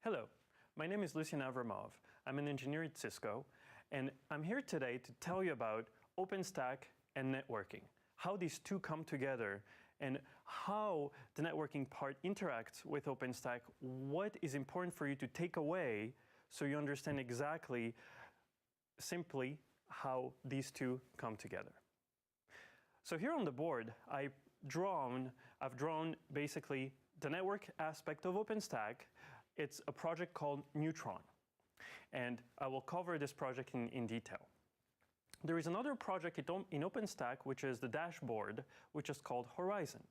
Hello, my name is Lucien Avramov. I'm an engineer at Cisco, and I'm here today to tell you about OpenStack and networking, how these two come together, and how the networking part interacts with OpenStack, what is important for you to take away so you understand exactly, simply, how these two come together. So here on the board, I've drawn basically the network aspect of OpenStack. It's a project called Neutron, and I will cover this project in detail. There is another project in OpenStack, which is the dashboard, which is called Horizon.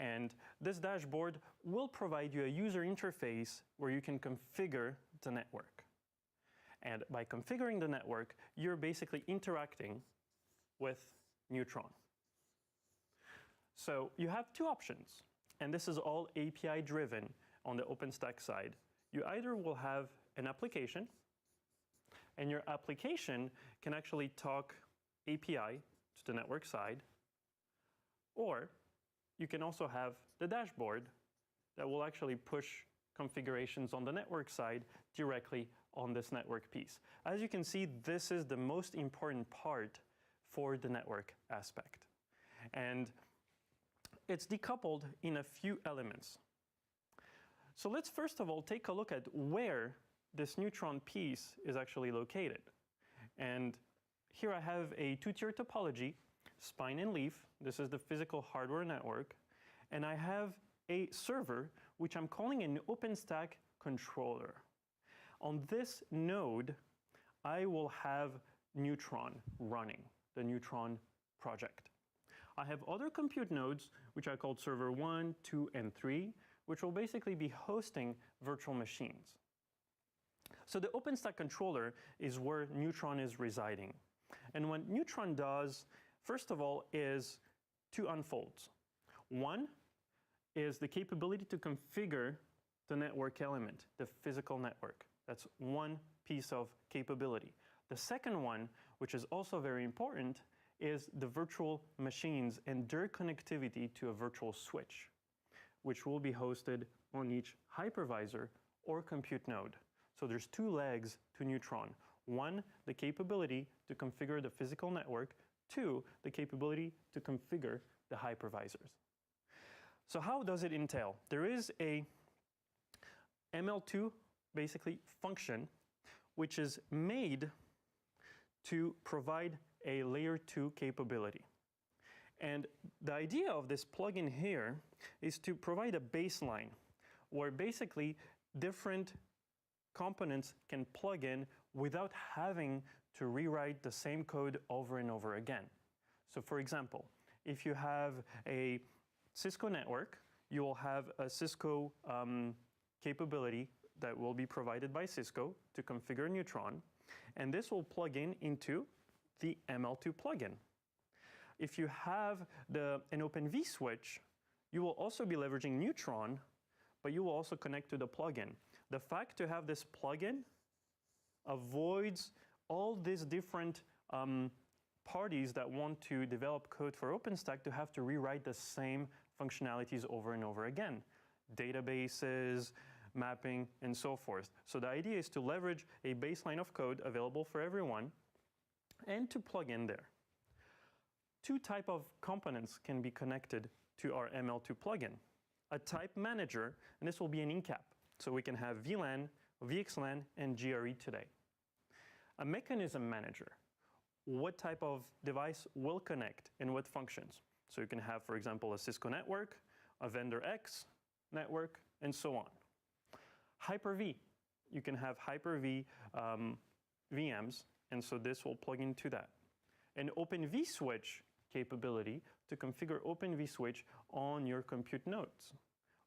And this dashboard will provide you a user interface where you can configure the network. And by configuring the network, you're basically interacting with Neutron. So you have two options, and this is all API driven on the OpenStack side. You either will have an application, and your application can actually talk API to the network side, or you can also have the dashboard that will actually push configurations on the network side directly on this network piece. As you can see, this is the most important part for the network aspect. And it's decoupled in a few elements. So let's first of all take a look at where this Neutron piece is actually located. And here I have a two-tier topology, spine and leaf. This is the physical hardware network. And I have a server, which I'm calling an OpenStack controller. On this node, I will have Neutron running, the Neutron project. I have other compute nodes, which I called server 1, 2, and 3, which will basically be hosting virtual machines. So the OpenStack controller is where Neutron is residing. And what Neutron does, first of all, is two unfolds. One is the capability to configure the network element, the physical network. That's one piece of capability. The second one, which is also very important, is the virtual machines and their connectivity to a virtual switch, which will be hosted on each hypervisor or compute node. So there's two legs to Neutron. One, the capability to configure the physical network. Two, the capability to configure the hypervisors. So how does it entail? There is a ML2, basically, function, which is made to provide a layer 2 capability. And the idea of this plugin here is to provide a baseline where basically different components can plug in without having to rewrite the same code over and over again. So for example, if you have a Cisco network, you will have a Cisco capability that will be provided by Cisco to configure Neutron, and this will plug in into the ML2 plugin. If you have an Open vSwitch, you will also be leveraging Neutron, but you will also connect to the plugin. The fact to have this plugin avoids all these different parties that want to develop code for OpenStack to have to rewrite the same functionalities over and over again. Databases, mapping, and so forth. So the idea is to leverage a baseline of code available for everyone and to plug in there. Two types of components can be connected to our ML2 plugin. A type manager, and this will be an in-cap. So we can have VLAN, VXLAN, and GRE today. A mechanism manager. What type of device will connect and what functions? So you can have, for example, a Cisco network, a vendor X network, and so on. Hyper-V. You can have Hyper-V VMs, and so this will plug into that. An Open vSwitch capability to configure Open vSwitch on your compute nodes.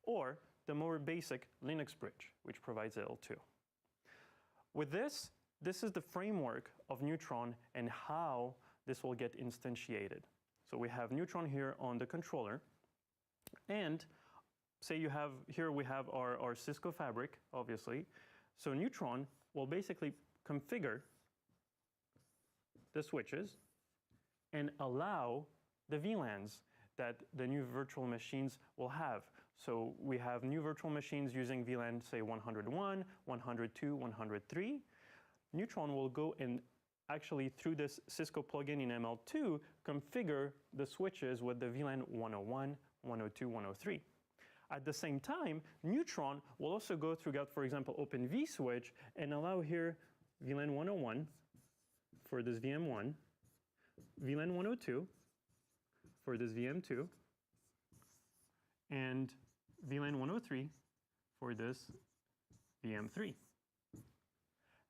Or the more basic Linux bridge, which provides L2. With this is the framework of Neutron and how this will get instantiated. So we have Neutron here on the controller, and say you have, here we have our Cisco fabric, obviously. So Neutron will basically configure the switches and allow the VLANs that the new virtual machines will have. So we have new virtual machines using VLAN, say 101, 102, 103. Neutron will go and actually through this Cisco plugin in ML2 configure the switches with the VLAN 101, 102, 103. At the same time, Neutron will also go through, for example, Open vSwitch and allow here VLAN 101 for this VM1, VLAN 102 for this VM2, and VLAN 103 for this VM3.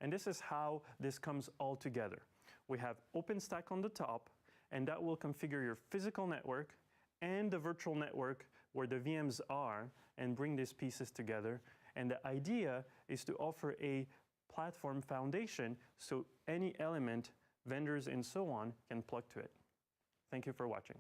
And this is how this comes all together. We have OpenStack on the top, and that will configure your physical network and the virtual network where the VMs are and bring these pieces together. And the idea is to offer a platform foundation so any element, vendors, and so on can plug to it. Thank you for watching.